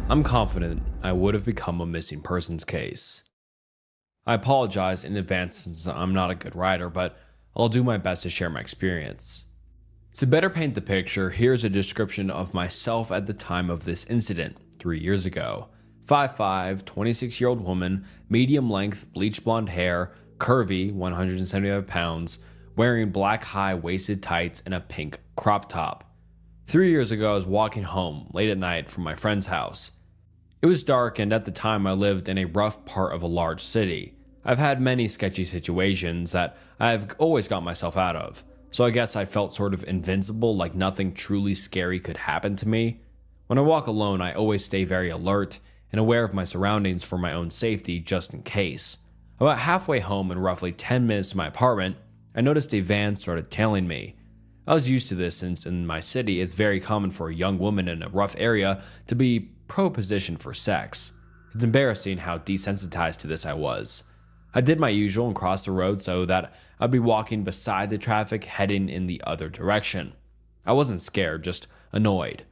I'm confident I would have become a missing persons case. I apologize in advance since I'm not a good writer, but I'll do my best to share my experience. To better paint the picture, here's a description of myself at the time of this incident, 3 years ago. 5'5", 26-year-old woman, medium length, bleach blonde hair, curvy, 175 pounds, wearing black high-waisted tights and a pink crop top. 3 years ago, I was walking home late at night from my friend's house. It was dark, and at the time I lived in a rough part of a large city. I've had many sketchy situations that I've always got myself out of, so I guess I felt sort of invincible, like nothing truly scary could happen to me. When I walk alone, I always stay very alert and aware of my surroundings for my own safety, just in case. About halfway home and roughly 10 minutes to my apartment, I noticed a van started tailing me. I was used to this since in my city it's very common for a young woman in a rough area to be pro-positioned for sex. It's embarrassing how desensitized to this I was. I did my usual and crossed the road so that I'd be walking beside the traffic heading in the other direction. I wasn't scared, just annoyed.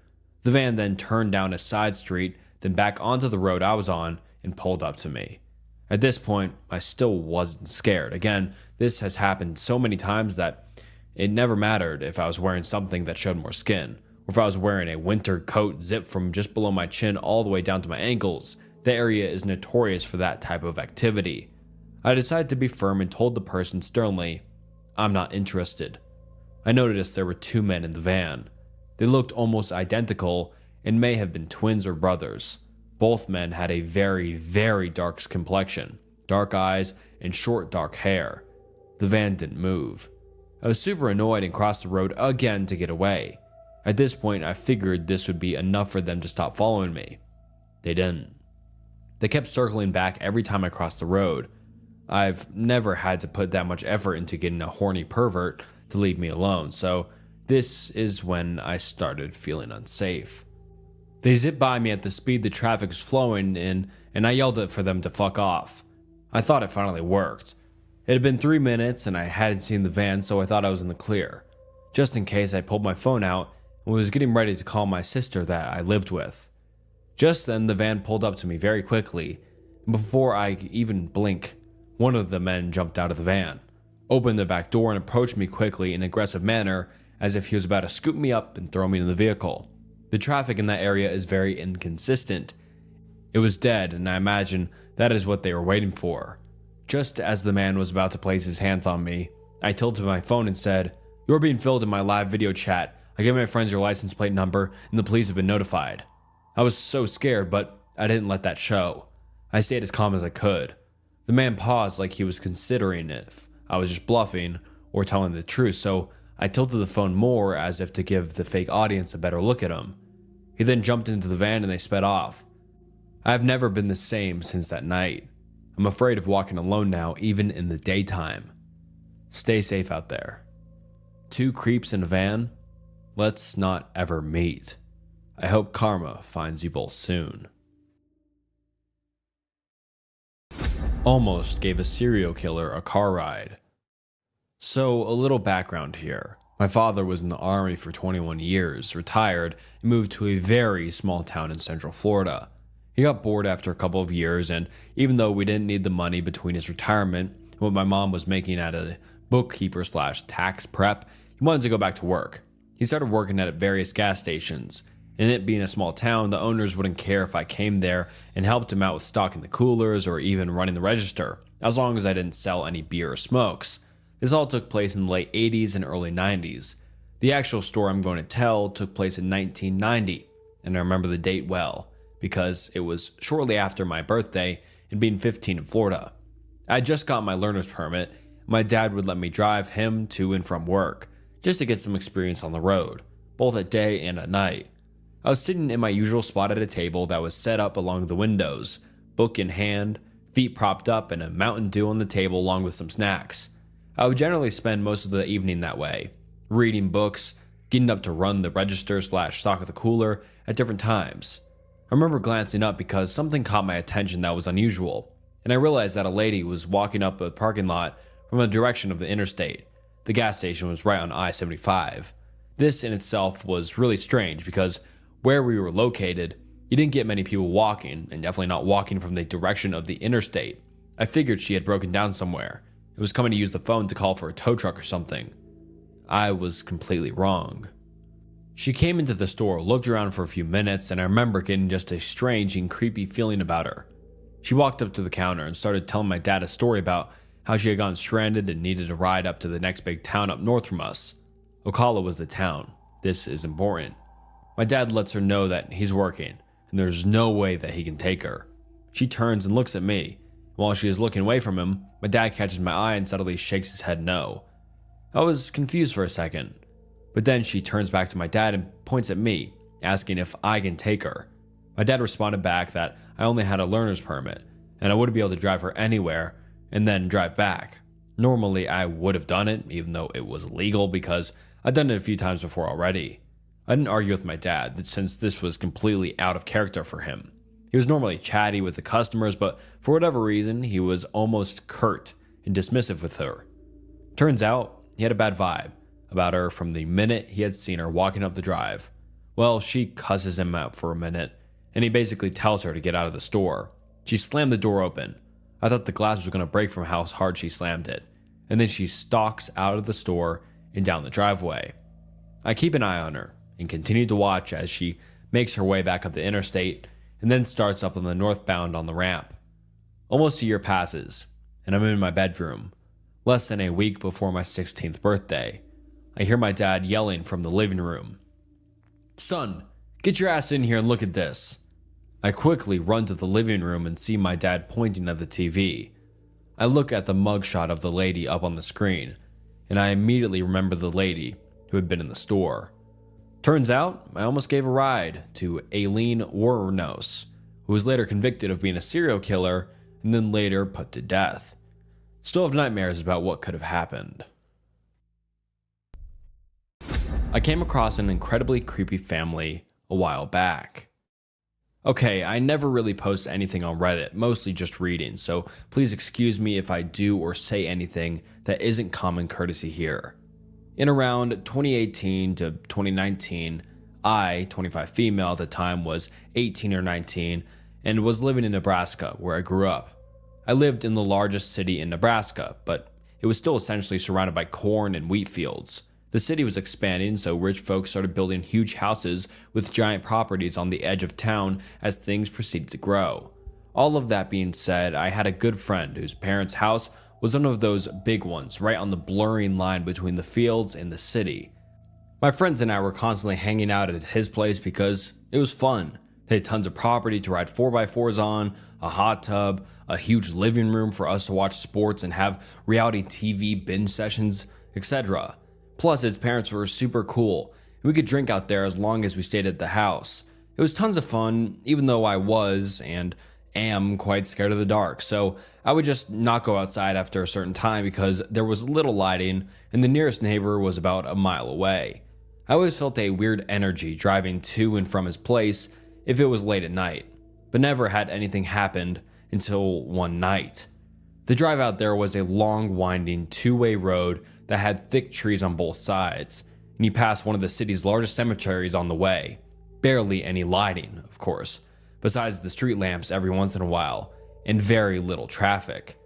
The van then turned down a side street, then back onto the road I was on and pulled up to me. At this point, I still wasn't scared. Again, this has happened so many times that it never mattered if I was wearing something that showed more skin, or if I was wearing a winter coat zipped from just below my chin all the way down to my ankles. The area is notorious for that type of activity. I decided to be firm and told the person sternly, "I'm not interested." I noticed there were 2 men in the van. They looked almost identical and may have been twins or brothers. Both men had a very, very dark complexion, dark eyes, and short dark hair. The van didn't move. I was super annoyed and crossed the road again to get away. At this point, I figured this would be enough for them to stop following me. They didn't. They kept circling back every time I crossed the road. I've never had to put that much effort into getting a horny pervert to leave me alone, so this is when I started feeling unsafe. They zipped by me at the speed the traffic was flowing in, and I yelled for them to fuck off. I thought it finally worked. It had been 3 minutes and I hadn't seen the van, so I thought I was in the clear. Just in case, I pulled my phone out and was getting ready to call my sister that I lived with. Just then, the van pulled up to me very quickly, and before I could even blink, one of the men jumped out of the van, opened the back door, and approached me quickly in an aggressive manner as if he was about to scoop me up and throw me in the vehicle. The traffic in that area is very inconsistent. It was dead, and I imagine that is what they were waiting for. Just as the man was about to place his hands on me, I tilted my phone and said, "You're being filmed in my live video chat. I gave my friends your license plate number, and the police have been notified." I was so scared, but I didn't let that show. I stayed as calm as I could. The man paused like he was considering if I was just bluffing or telling the truth, so I tilted the phone more as if to give the fake audience a better look at him. He then jumped into the van and they sped off. I have never been the same since that night. I'm afraid of walking alone now, even in the daytime. Stay safe out there. 2 creeps in a van? Let's not ever meet. I hope karma finds you both soon. Almost gave a serial killer a car ride. So, a little background here. My father was in the Army for 21 years, retired, and moved to a very small town in Central Florida. He got bored after a couple of years, and even though we didn't need the money between his retirement and what my mom was making at a bookkeeper/tax prep, he wanted to go back to work. He started working at various gas stations. And it being a small town, the owners wouldn't care if I came there and helped him out with stocking the coolers or even running the register, as long as I didn't sell any beer or smokes. This all took place in the late 80s and early 90s. The actual story I'm going to tell took place in 1990, and I remember the date well, because it was shortly after my birthday and being 15 in Florida. I had just got my learner's permit. My dad would let me drive him to and from work, just to get some experience on the road, both at day and at night. I was sitting in my usual spot at a table that was set up along the windows, book in hand, feet propped up, and a Mountain Dew on the table along with some snacks. I would generally spend most of the evening that way, reading books, getting up to run the register/stock the cooler at different times. I remember glancing up because something caught my attention that was unusual, and I realized that a lady was walking up a parking lot from the direction of the interstate. The gas station was right on I-75. This in itself was really strange because where we were located, You didn't get many people walking, and definitely not walking from the direction of the interstate. I figured she had broken down somewhere. It was coming to use the phone to call for a tow truck or something. I was completely wrong. She came into the store, looked around for a few minutes, and I remember getting just a strange and creepy feeling about her. She walked up to the counter and started telling my dad a story about how she had gotten stranded and needed a ride up to the next big town up north from us. Ocala was the town. This is important. My dad lets her know that he's working, and there's no way that he can take her. She turns and looks at me. While she is looking away from him, my dad catches my eye and suddenly shakes his head no. I was confused for a second, but then she turns back to my dad and points at me, asking if I can take her. My dad responded back that I only had a learner's permit, and I wouldn't be able to drive her anywhere and then drive back. Normally, I would have done it, even though it was legal, because I'd done it a few times before already. I didn't argue with my dad, since this was completely out of character for him. He was normally chatty with the customers, but for whatever reason, he was almost curt and dismissive with her. Turns out, he had a bad vibe about her from the minute he had seen her walking up the drive. Well, she cusses him out for a minute, and he basically tells her to get out of the store. She slammed the door open. I thought the glass was going to break from how hard she slammed it, and then she stalks out of the store and down the driveway. I keep an eye on her and continue to watch as she makes her way back up the interstate and then starts up on the northbound on the ramp. Almost a year passes, and I'm in my bedroom, less than a week before my 16th birthday. I hear my dad yelling from the living room, "Son, get your ass in here and look at this." I quickly run to the living room and see my dad pointing at the TV. I look at the mugshot of the lady up on the screen, and I immediately remember the lady who had been in the store. Turns out, I almost gave a ride to Aileen Wuornos, who was later convicted of being a serial killer and then later put to death. Still have nightmares about what could have happened. I came across an incredibly creepy family a while back. Okay, I never really post anything on Reddit, mostly just reading, so please excuse me if I do or say anything that isn't common courtesy here. In around 2018 to 2019, I, 25 female at the time, was 18 or 19 and was living in Nebraska, where I grew up. I lived in the largest city in Nebraska, but it was still essentially surrounded by corn and wheat fields. The city was expanding, so rich folks started building huge houses with giant properties on the edge of town as things proceeded to grow. All of that being said, I had a good friend whose parents' house was one of those big ones, right on the blurring line between the fields and the city. My friends and I were constantly hanging out at his place because it was fun. They had tons of property to ride 4x4s on, a hot tub, a huge living room for us to watch sports and have reality TV binge sessions, etc. Plus, his parents were super cool. We could drink out there as long as we stayed at the house. It was tons of fun, even though I was and am quite scared of the dark, so I would just not go outside after a certain time because there was little lighting and the nearest neighbor was about a mile away. I always felt a weird energy driving to and from his place if it was late at night, but never had anything happened until one night. The drive out there was a long, winding, two-way road that had thick trees on both sides, and you passed one of the city's largest cemeteries on the way. Barely any lighting, of course, besides the street lamps every once in a while, and very little traffic.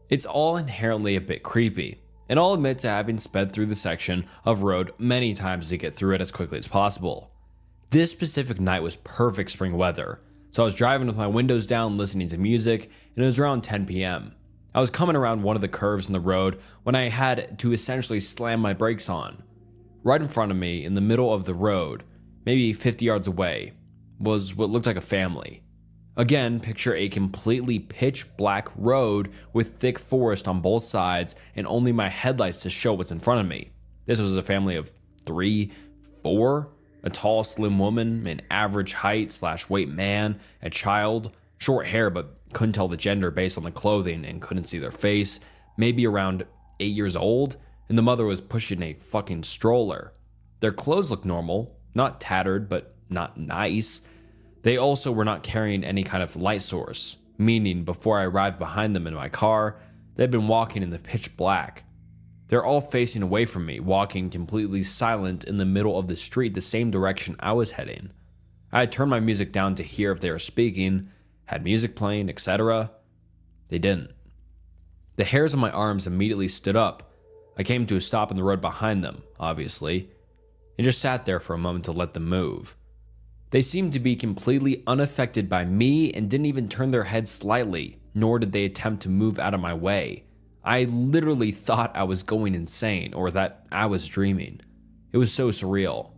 It's all inherently a bit creepy, and I'll admit to having sped through the section of road many times to get through it as quickly as possible. This specific night was perfect spring weather, so I was driving with my windows down listening to music, and it was around 10 p.m. I was coming around one of the curves in the road when I had to essentially slam my brakes on. Right in front of me, in the middle of the road, maybe 50 yards away, was what looked like a family. Again, picture a completely pitch black road with thick forest on both sides and only my headlights to show what's in front of me. This was a family of 3, 4, a tall, slim woman, an average height / weight man, a child, short hair but couldn't tell the gender based on the clothing and couldn't see their face, maybe around 8 years old, and the mother was pushing a fucking stroller. Their clothes looked normal, not tattered but not nice. They also were not carrying any kind of light source, meaning before I arrived behind them in my car, they'd been walking in the pitch black. They're all facing away from me, walking completely silent in the middle of the street the same direction I was heading. I had turned my music down to hear if they were speaking, had music playing, etc. They didn't. The hairs on my arms immediately stood up. I came to a stop in the road behind them, obviously, and just sat there for a moment to let them move. They seemed to be completely unaffected by me and didn't even turn their heads slightly, nor did they attempt to move out of my way. I literally thought I was going insane or that I was dreaming. It was so surreal.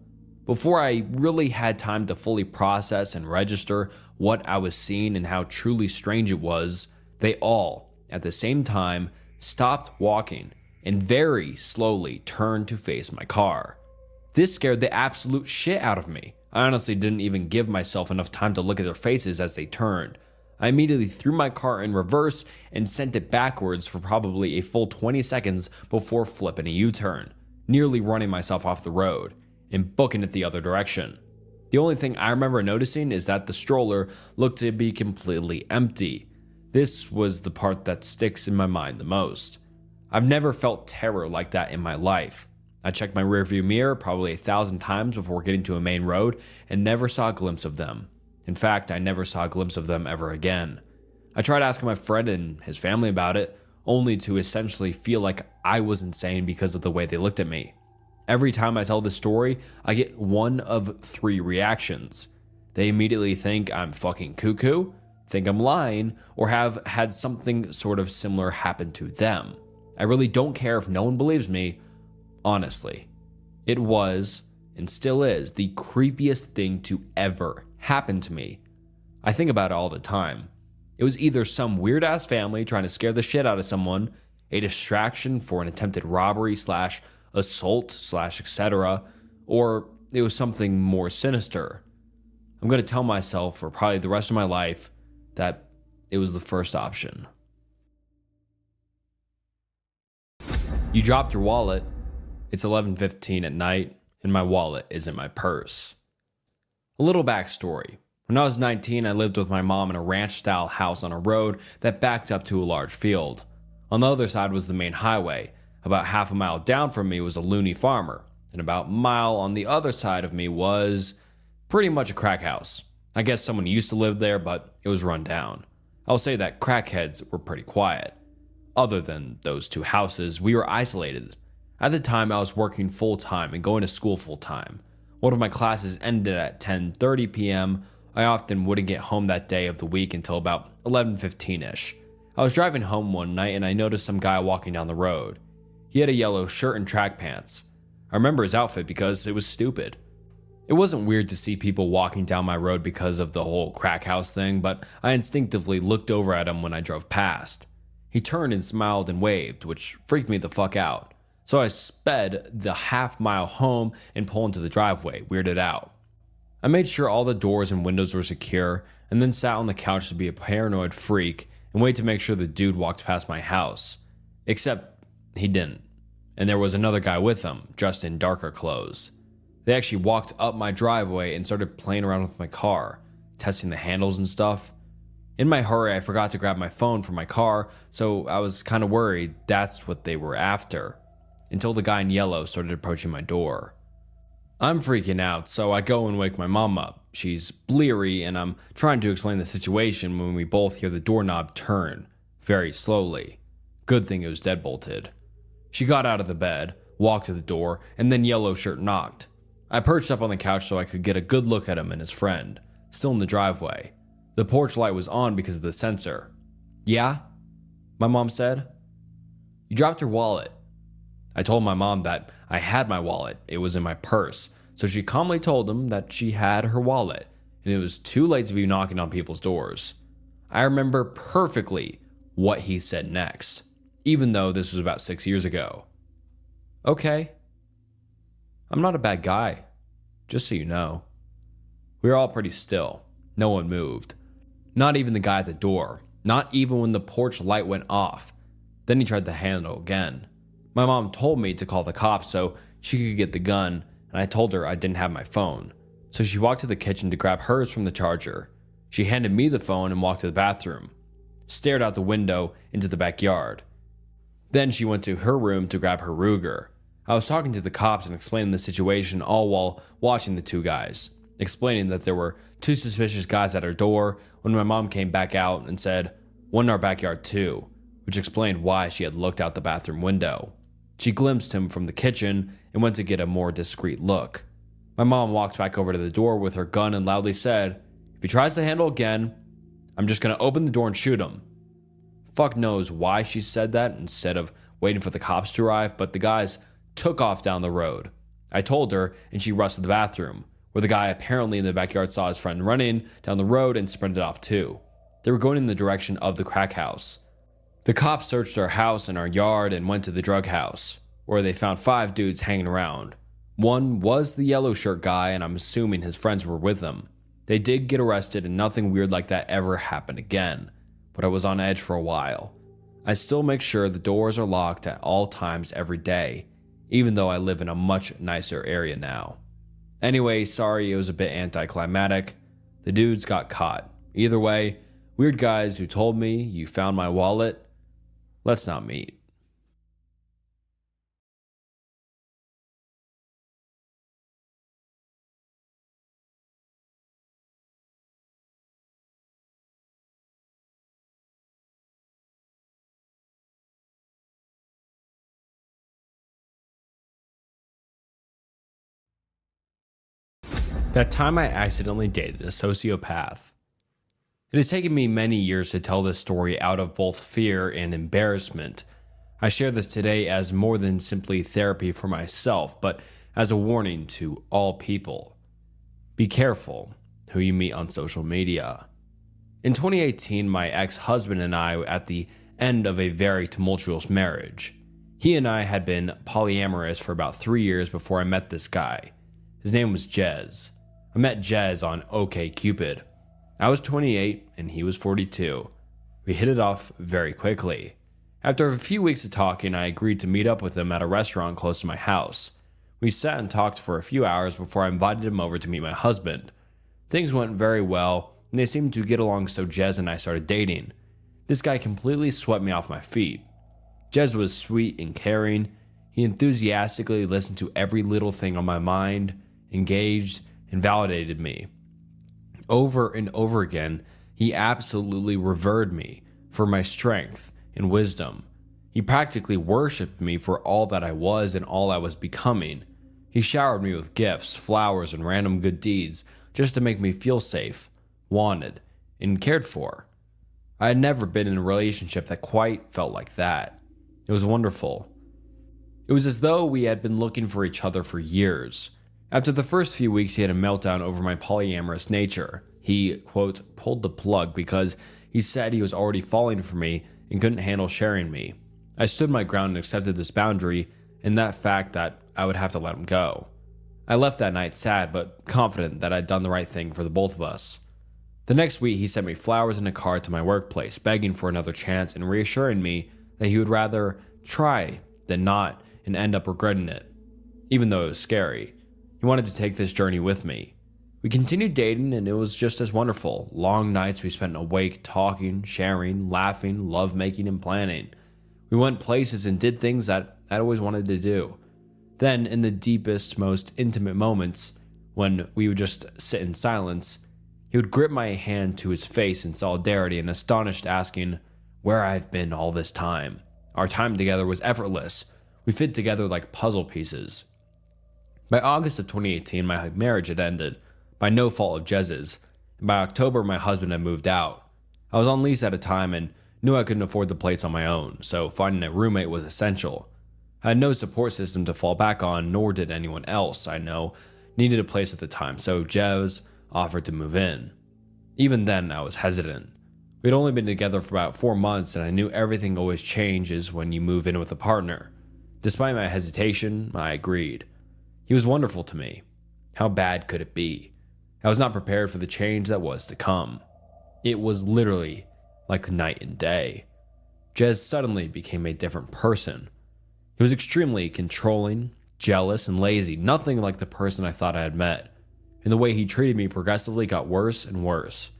Before I really had time to fully process and register what I was seeing and how truly strange it was, they all, at the same time, stopped walking and very slowly turned to face my car. This scared the absolute shit out of me. I honestly didn't even give myself enough time to look at their faces as they turned. I immediately threw my car in reverse and sent it backwards for probably a full 20 seconds before flipping a U-turn, nearly running myself off the road and booking it the other direction. The only thing I remember noticing is that the stroller looked to be completely empty. This was the part that sticks in my mind the most. I've never felt terror like that in my life. I checked my rearview mirror probably 1,000 times before getting to a main road and never saw a glimpse of them. In fact, I never saw a glimpse of them ever again. I tried asking my friend and his family about it, only to essentially feel like I was insane because of the way they looked at me. Every time I tell this story, I get one of 3 reactions. They immediately think I'm fucking cuckoo, think I'm lying, or have had something sort of similar happen to them. I really don't care if no one believes me. Honestly, it was, and still is, the creepiest thing to ever happen to me. I think about it all the time. It was either some weird-ass family trying to scare the shit out of someone, a distraction for an attempted robbery / assault / etc., or it was something more sinister. I'm going to tell myself for probably the rest of my life that it was the first option. You dropped your wallet. It's 11:15 at night, and my wallet is in my purse. A little backstory. When I was 19, I lived with my mom in a ranch-style house on a road that backed up to a large field. On the other side was the main highway. About half a mile down from me was a loony farmer, and about a mile on the other side of me was pretty much a crack house. I guess someone used to live there, but it was run down. I'll say that crackheads were pretty quiet. Other than those 2 houses, we were isolated. At the time, I was working full-time and going to school full-time. One of my classes ended at 10:30 p.m. I often wouldn't get home that day of the week until about 11:15-ish. I was driving home one night and I noticed some guy walking down the road. He had a yellow shirt and track pants. I remember his outfit because it was stupid. It wasn't weird to see people walking down my road because of the whole crack house thing, but I instinctively looked over at him when I drove past. He turned and smiled and waved, which freaked me the fuck out. So I sped the half-mile home and pulled into the driveway, weirded out. I made sure all the doors and windows were secure, and then sat on the couch to be a paranoid freak and wait to make sure the dude walked past my house. Except he didn't, and there was another guy with him, dressed in darker clothes. They actually walked up my driveway and started playing around with my car, testing the handles and stuff. In my hurry, I forgot to grab my phone from my car, so I was kind of worried that's what they were after, until the guy in yellow started approaching my door. I'm freaking out, so I go and wake my mom up. She's bleary, and I'm trying to explain the situation when we both hear the doorknob turn, very slowly. Good thing it was deadbolted. She got out of the bed, walked to the door, and then Yellow Shirt knocked. I perched up on the couch so I could get a good look at him and his friend, still in the driveway. The porch light was on because of the sensor. "Yeah?" my mom said. "You dropped your wallet." I told my mom that I had my wallet. It was in my purse. So she calmly told him that she had her wallet, and it was too late to be knocking on people's doors. I remember perfectly what he said next, even though this was about 6 years ago. "Okay. I'm not a bad guy, just so you know." We were all pretty still. No one moved. Not even the guy at the door. Not even when the porch light went off. Then he tried the handle again. My mom told me to call the cops so she could get the gun, and I told her I didn't have my phone. So she walked to the kitchen to grab hers from the charger. She handed me the phone and walked to the bathroom. Stared out the window into the backyard. Then she went to her room to grab her Ruger. I was talking to the cops and explaining the situation all while watching the 2 guys. explaining that there were two suspicious guys at her door when my mom came back out and said, "One in our backyard too," which explained why she had looked out the bathroom window. She glimpsed him from the kitchen and went to get a more discreet look. My mom walked back over to the door with her gun and loudly said, "If he tries to handle again, I'm just going to open the door and shoot him." Fuck knows why she said that instead of waiting for the cops to arrive, but the guys took off down the road. I told her, and she rushed to the bathroom, where the guy apparently in the backyard saw his friend running down the road and sprinted off too. They were going in the direction of the crack house. The cops searched our house and our yard and went to the drug house, where they found 5 dudes hanging around. One was the yellow shirt guy, and I'm assuming his friends were with him. They did get arrested, and nothing weird like that ever happened again, but I was on edge for a while. I still make sure the doors are locked at all times every day, even though I live in a much nicer area now. Anyway, sorry it was a bit anticlimactic. The dudes got caught. Either way, weird guys who told me you found my wallet, let's not meet. That time I accidentally dated a sociopath. It has taken me many years to tell this story out of both fear and embarrassment. I share this today as more than simply therapy for myself, but as a warning to all people. Be careful who you meet on social media. In 2018, my ex-husband and I were at the end of a very tumultuous marriage. He and I had been polyamorous for about 3 years before I met this guy. His name was Jez. I met Jez on OkCupid. I was 28 and he was 42. We hit it off very quickly. After a few weeks of talking, I agreed to meet up with him at a restaurant close to my house. We sat and talked for a few hours before I invited him over to meet my husband. Things went very well, and they seemed to get along, so Jez and I started dating. This guy completely swept me off my feet. Jez was sweet and caring. He enthusiastically listened to every little thing on my mind, engaged, and validated me. Over and over again, he absolutely revered me for my strength and wisdom. He practically worshipped me for all that I was and all I was becoming. He showered me with gifts, flowers, and random good deeds just to make me feel safe, wanted, and cared for. I had never been in a relationship that quite felt like that. It was wonderful. It was as though we had been looking for each other for years. After the first few weeks, he had a meltdown over my polyamorous nature. He, quote, pulled the plug because he said he was already falling for me and couldn't handle sharing me. I stood my ground and accepted this boundary and that fact that I would have to let him go. I left that night sad but confident that I'd done the right thing for the both of us. The next week, he sent me flowers and a card to my workplace, begging for another chance and reassuring me that he would rather try than not and end up regretting it, even though it was scary. He wanted to take this journey with me. We continued dating and it was just as wonderful. Long nights we spent awake talking, sharing, laughing, lovemaking, and planning. We went places and did things that I'd always wanted to do. Then, in the deepest, most intimate moments, when we would just sit in silence, he would grip my hand to his face in solidarity and astonished, asking where I've been all this time. Our time together was effortless. We fit together like puzzle pieces. By August of 2018, my marriage had ended, by no fault of Jez's, and by October, my husband had moved out. I was on lease at a time and knew I couldn't afford the place on my own, so finding a roommate was essential. I had no support system to fall back on, nor did anyone else I know needed a place at the time, so Jez offered to move in. Even then, I was hesitant. We'd only been together for about 4 months, and I knew everything always changes when you move in with a partner. Despite my hesitation, I agreed. He was wonderful to me. How bad could it be? I was not prepared for the change that was to come. It was literally like night and day. Jez suddenly became a different person. He was extremely controlling, jealous, and lazy, nothing like the person I thought I had met. And the way he treated me progressively got worse and worse.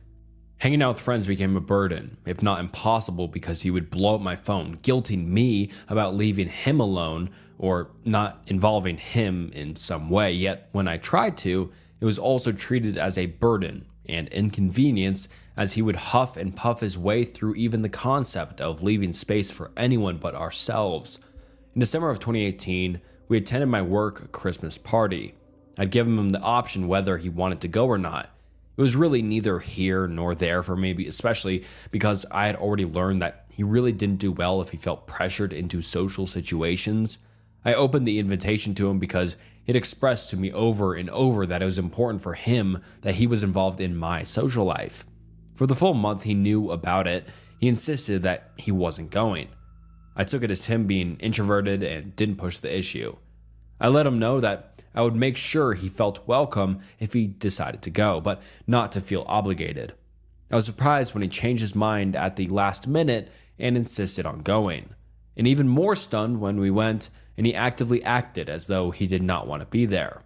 Hanging out with friends became a burden, if not impossible, because he would blow up my phone, guilting me about leaving him alone or not involving him in some way. Yet when I tried to, it was also treated as a burden and inconvenience, as he would huff and puff his way through even the concept of leaving space for anyone but ourselves. In December of 2018, we attended my work Christmas party. I'd given him the option whether he wanted to go or not. It was really neither here nor there for me, especially because I had already learned that he really didn't do well if he felt pressured into social situations. I opened the invitation to him because it expressed to me over and over that it was important for him that he was involved in my social life. For the full month he knew about it, he insisted that he wasn't going. I took it as him being introverted and didn't push the issue. I let him know that I would make sure he felt welcome if he decided to go, but not to feel obligated. I was surprised when he changed his mind at the last minute and insisted on going, and even more stunned when we went and he actively acted as though he did not want to be there.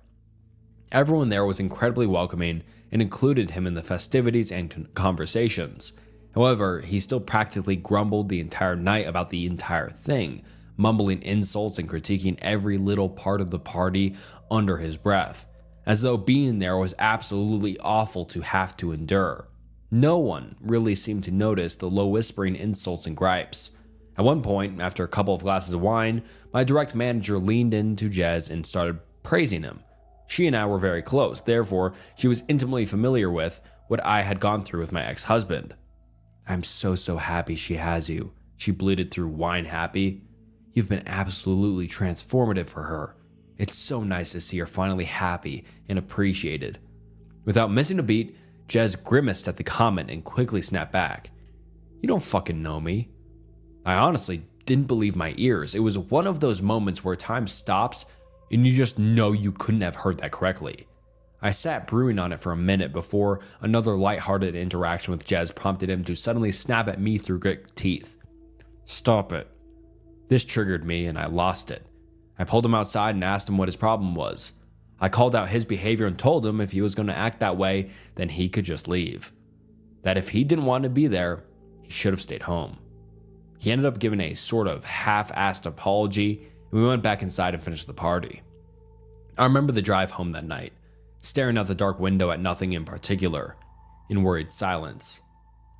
Everyone there was incredibly welcoming and included him in the festivities and conversations. However, he still practically grumbled the entire night about the entire thing, mumbling insults and critiquing every little part of the party under his breath, as though being there was absolutely awful to have to endure. No one really seemed to notice the low whispering insults and gripes. At one point, after a couple of glasses of wine, my direct manager leaned into Jez and started praising him. She and I were very close, therefore she was intimately familiar with what I had gone through with my ex-husband. "I'm so happy she has you," she bleated through wine happy. "You've been absolutely transformative for her. It's so nice to see her finally happy and appreciated." Without missing a beat, Jez grimaced at the comment and quickly snapped back. "You don't fucking know me." I honestly didn't believe my ears. It was one of those moments where time stops and you just know you couldn't have heard that correctly. I sat brewing on it for a minute before another lighthearted interaction with Jez prompted him to suddenly snap at me through grit teeth. "Stop it." This triggered me and I lost it. I pulled him outside and asked him what his problem was. I called out his behavior and told him if he was going to act that way, then he could just leave. That if he didn't want to be there, he should have stayed home. He ended up giving a sort of half-assed apology, and we went back inside and finished the party. I remember the drive home that night, staring out the dark window at nothing in particular, in worried silence.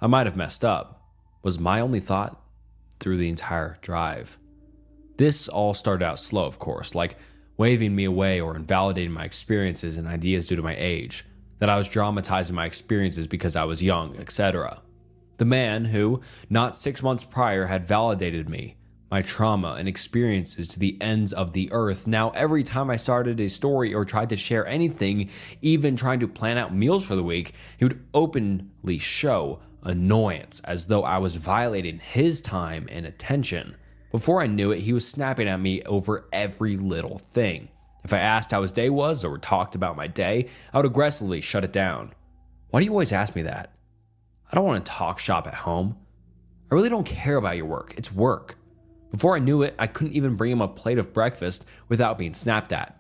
I might have messed up, was my only thought through the entire drive. This all started out slow, of course, like waving me away or invalidating my experiences and ideas due to my age, that I was dramatizing my experiences because I was young, etc. The man who, not 6 months prior, had validated me, my trauma and experiences to the ends of the earth. Now, every time I started a story or tried to share anything, even trying to plan out meals for the week, he would openly show annoyance as though I was violating his time and attention. Before I knew it, he was snapping at me over every little thing. If I asked how his day was or talked about my day, I would aggressively shut it down. "Why do you always ask me that? I don't want to talk shop at home. I really don't care about your work. It's work." Before I knew it, I couldn't even bring him a plate of breakfast without being snapped at.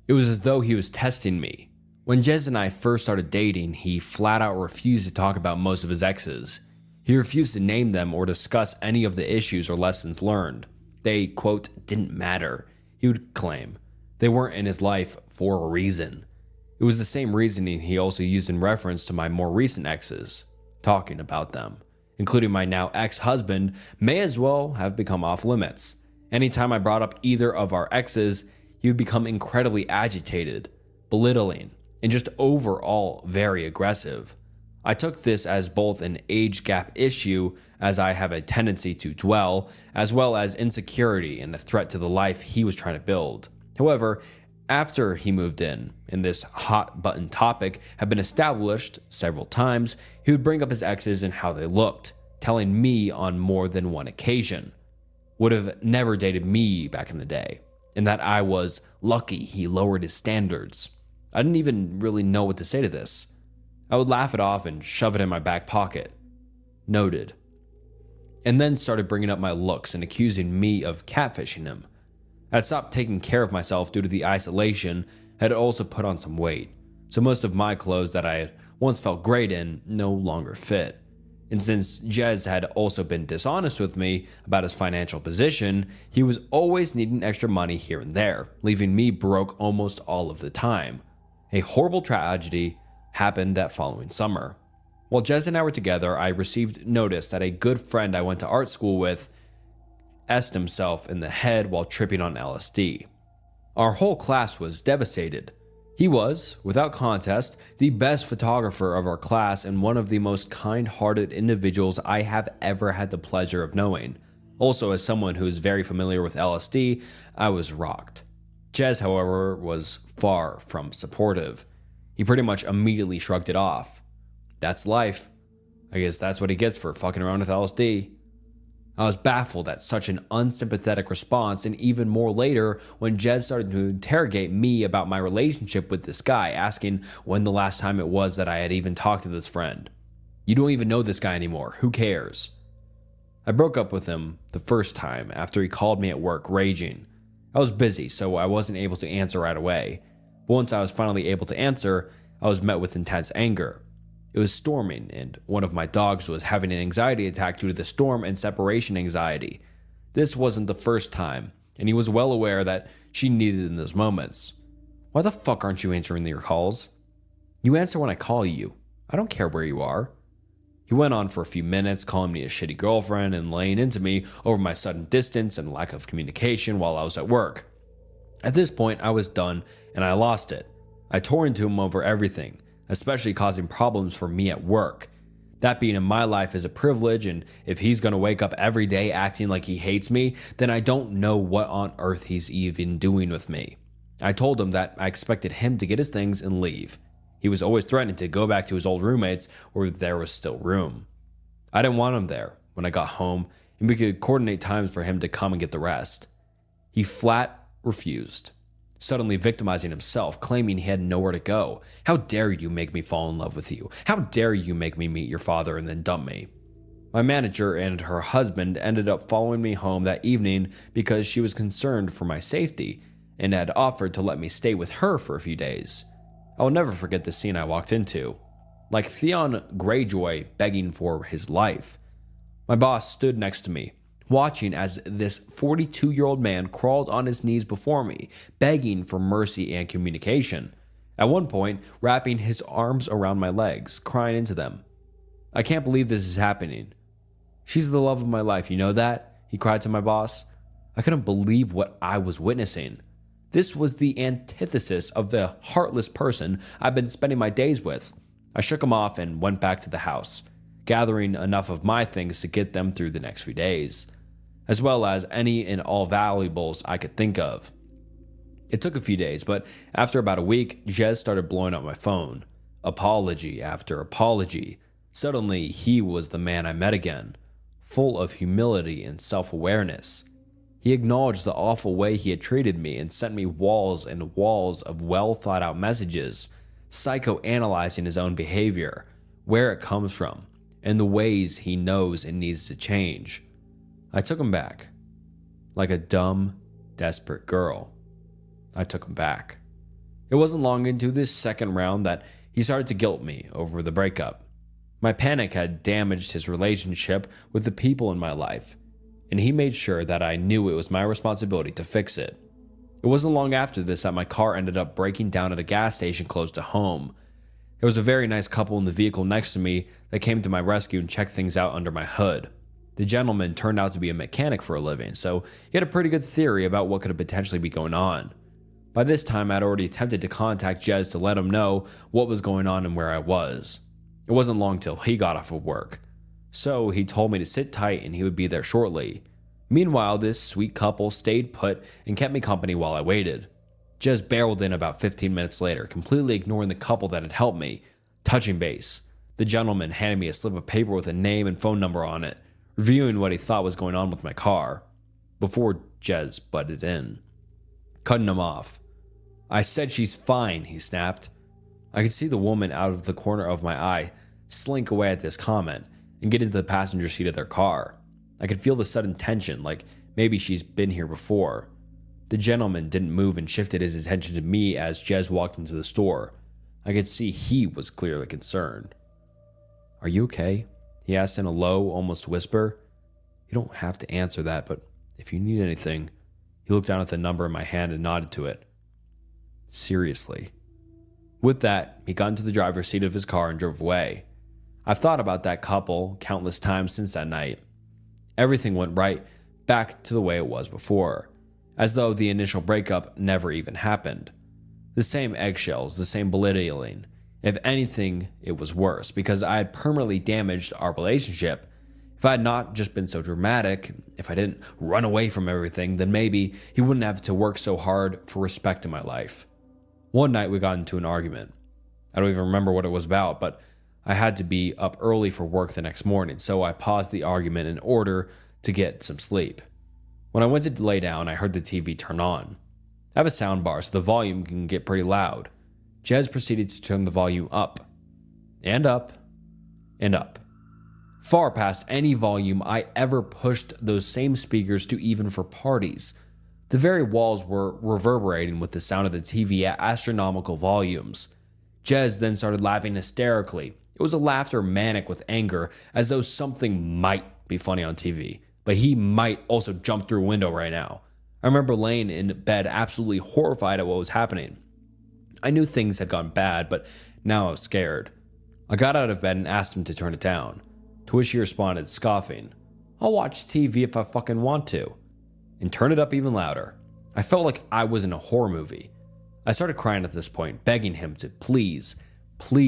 It was as though he was testing me. When Jez and I first started dating, he flat out refused to talk about most of his exes. He refused to name them or discuss any of the issues or lessons learned. They, quote, didn't matter, he would claim. They weren't in his life for a reason. It was the same reasoning he also used in reference to my more recent exes. Talking about them, including my now ex-husband, may as well have become off limits. Anytime I brought up either of our exes, he would become incredibly agitated, belittling, and just overall very aggressive. I took this as both an age gap issue, as I have a tendency to dwell, as well as insecurity and a threat to the life he was trying to build. However, after he moved in, and this hot button topic had been established several times, he would bring up his exes and how they looked, telling me on more than one occasion. Would have never dated me back in the day, and that I was lucky he lowered his standards. I didn't even really know what to say to this. I would laugh it off and shove it in my back pocket. Noted. And then started bringing up my looks and accusing me of catfishing him. I'd stopped taking care of myself due to the isolation, had also put on some weight, so most of my clothes that I had once felt great in no longer fit. And since Jez had also been dishonest with me about his financial position, he was always needing extra money here and there, leaving me broke almost all of the time. A horrible tragedy happened that following summer. While Jez and I were together, I received notice that a good friend I went to art school with S'd himself in the head while tripping on LSD. Our whole class was devastated. He was, without contest, the best photographer of our class and one of the most kind-hearted individuals I have ever had the pleasure of knowing. Also, as someone who is very familiar with LSD, I was rocked. Jez, however, was far from supportive. He pretty much immediately shrugged it off. That's life. I guess that's what he gets for fucking around with LSD. I was baffled at such an unsympathetic response, and even more later when Jez started to interrogate me about my relationship with this guy, asking when the last time it was that I had even talked to this friend. You don't even know this guy anymore. Who cares? I broke up with him the first time after he called me at work raging. I was busy, so I wasn't able to answer right away. But once I was finally able to answer, I was met with intense anger. It was storming, and one of my dogs was having an anxiety attack due to the storm and separation anxiety. This wasn't the first time, and he was well aware that she needed it in those moments. Why the fuck aren't you answering your calls? You answer when I call you. I don't care where you are. He went on for a few minutes, calling me a shitty girlfriend and laying into me over my sudden distance and lack of communication while I was at work. At this point, I was done, and I lost it. I tore into him over everything, especially causing problems for me at work. That being in my life is a privilege, and if he's gonna wake up every day acting like he hates me, then I don't know what on earth he's even doing with me. I told him that I expected him to get his things and leave. He was always threatening to go back to his old roommates where there was still room. I didn't want him there when I got home, and we could coordinate times for him to come and get the rest. He flat refused, suddenly victimizing himself, claiming he had nowhere to go. How dare you make me fall in love with you? How dare you make me meet your father and then dump me? My manager and her husband ended up following me home that evening because she was concerned for my safety and had offered to let me stay with her for a few days. I will never forget the scene I walked into. Like Theon Greyjoy begging for his life. My boss stood next to me, watching as this 42-year-old man crawled on his knees before me, begging for mercy and communication. At one point, wrapping his arms around my legs, crying into them. I can't believe this is happening. She's the love of my life, you know that? He cried to my boss. I couldn't believe what I was witnessing. This was the antithesis of the heartless person I've been spending my days with. I shook him off and went back to the house, gathering enough of my things to get them through the next few days, as well as any and all valuables I could think of. It took a few days, but after about a week, Jez started blowing up my phone. Apology after apology. Suddenly, he was the man I met again, full of humility and self-awareness. He acknowledged the awful way he had treated me and sent me walls and walls of well-thought-out messages, psychoanalyzing his own behavior, where it comes from, and the ways he knows it needs to change. I took him back. Like a dumb, desperate girl. I took him back. It wasn't long into this second round that he started to guilt me over the breakup. My panic had damaged his relationship with the people in my life, and he made sure that I knew it was my responsibility to fix it. It wasn't long after this that my car ended up breaking down at a gas station close to home. There was a very nice couple in the vehicle next to me that came to my rescue and checked things out under my hood. The gentleman turned out to be a mechanic for a living, so he had a pretty good theory about what could potentially be going on. By this time, I'd already attempted to contact Jez to let him know what was going on and where I was. It wasn't long till he got off of work, so he told me to sit tight and he would be there shortly. Meanwhile, this sweet couple stayed put and kept me company while I waited. Jez barreled in about 15 minutes later, completely ignoring the couple that had helped me. Touching base, the gentleman handed me a slip of paper with a name and phone number on it, reviewing what he thought was going on with my car, before Jez butted in, cutting him off. I said she's fine, he snapped. I could see the woman out of the corner of my eye slink away at this comment and get into the passenger seat of their car. I could feel the sudden tension, like maybe she's been here before. The gentleman didn't move and shifted his attention to me as Jez walked into the store. I could see he was clearly concerned. Are you okay? He asked in a low, almost whisper. You don't have to answer that, but if you need anything. He looked down at the number in my hand and nodded to it. Seriously. With that, he got into the driver's seat of his car and drove away. I've thought about that couple countless times since that night. Everything went right back to the way it was before, as though the initial breakup never even happened. The same eggshells, the same belittling. If anything, it was worse, because I had permanently damaged our relationship. If I had not just been so dramatic, if I didn't run away from everything, then maybe he wouldn't have to work so hard for respect in my life. One night we got into an argument. I don't even remember what it was about, but I had to be up early for work the next morning, so I paused the argument in order to get some sleep. When I went to lay down, I heard the TV turn on. I have a sound bar, so the volume can get pretty loud. Jez proceeded to turn the volume up, and up, and up. Far past any volume I ever pushed those same speakers to, even for parties. The very walls were reverberating with the sound of the TV at astronomical volumes. Jez then started laughing hysterically. It was a laughter manic with anger, as though something might be funny on TV, but he might also jump through a window right now. I remember laying in bed absolutely horrified at what was happening. I knew things had gone bad, but now I was scared. I got out of bed and asked him to turn it down, to which he responded, scoffing, "I'll watch TV if I fucking want to," and turn it up even louder. I felt like I was in a horror movie. I started crying at this point, begging him to please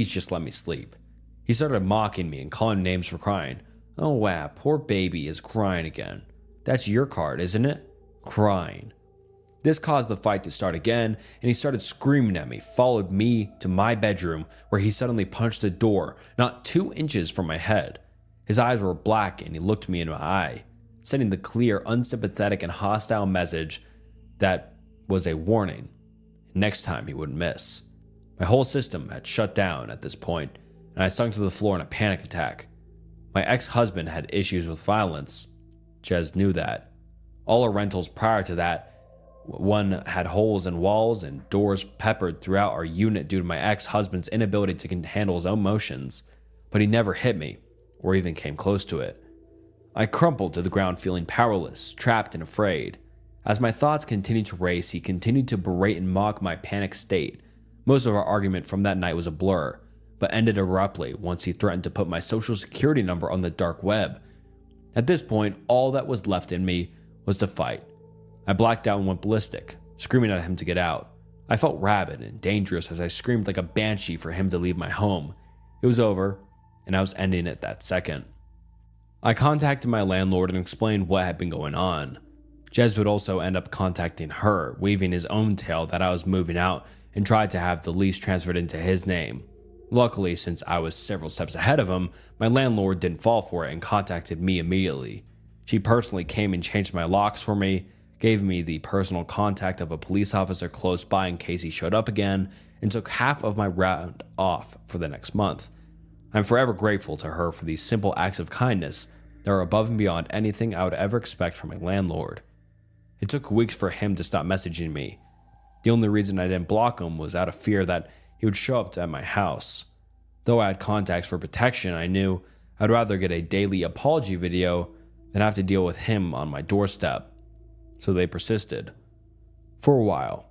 just let me sleep. He started mocking me and calling names for crying. "Oh wow, poor baby is crying again. That's your card, isn't it? Crying." This caused the fight to start again, and he started screaming at me, followed me to my bedroom, where he suddenly punched the door, not 2 inches from my head. His eyes were black, and he looked me in my eye, sending the clear, unsympathetic, and hostile message that was a warning. Next time he wouldn't miss. My whole system had shut down at this point, and I sunk to the floor in a panic attack. My ex-husband had issues with violence. Jez knew that. All our rentals prior to that, one had holes in walls and doors peppered throughout our unit due to my ex-husband's inability to handle his own emotions, but he never hit me, or even came close to it. I crumpled to the ground feeling powerless, trapped and afraid. As my thoughts continued to race, he continued to berate and mock my panic state. Most of our argument from that night was a blur, but ended abruptly once he threatened to put my social security number on the dark web. At this point, all that was left in me was to fight. I blacked out and went ballistic, screaming at him to get out. I felt rabid and dangerous as I screamed like a banshee for him to leave my home. It was over, and I was ending it that second. I contacted my landlord and explained what had been going on. Jez would also end up contacting her, weaving his own tale that I was moving out and tried to have the lease transferred into his name. Luckily, since I was several steps ahead of him, my landlord didn't fall for it and contacted me immediately. She personally came and changed my locks for me, gave me the personal contact of a police officer close by in case he showed up again, and took half of my rent off for the next month. I'm forever grateful to her for these simple acts of kindness that are above and beyond anything I would ever expect from my landlord. It took weeks for him to stop messaging me. The only reason I didn't block him was out of fear that he would show up at my house. Though I had contacts for protection, I knew I'd rather get a daily apology video than have to deal with him on my doorstep. So they persisted. For a while.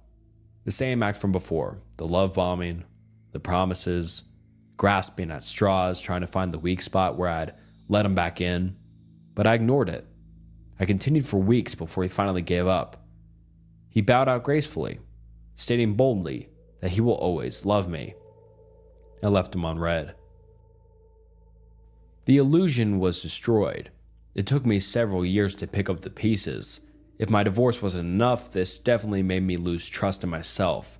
The same act from before. The love bombing, the promises, grasping at straws, trying to find the weak spot where I'd let him back in. But I ignored it. I continued for weeks before he finally gave up. He bowed out gracefully, stating boldly that he will always love me. I left him on red. The illusion was destroyed. It took me several years to pick up the pieces. If my divorce wasn't enough, this definitely made me lose trust in myself.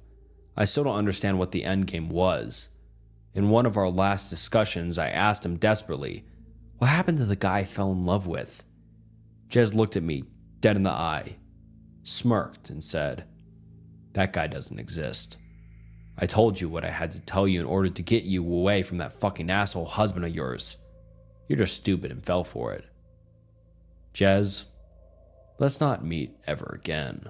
I still don't understand what the endgame was. In one of our last discussions, I asked him desperately, what happened to the guy I fell in love with? Jez looked at me, dead in the eye, smirked, and said, that guy doesn't exist. I told you what I had to tell you in order to get you away from that fucking asshole husband of yours. You're just stupid and fell for it. Jez, let's not meet ever again.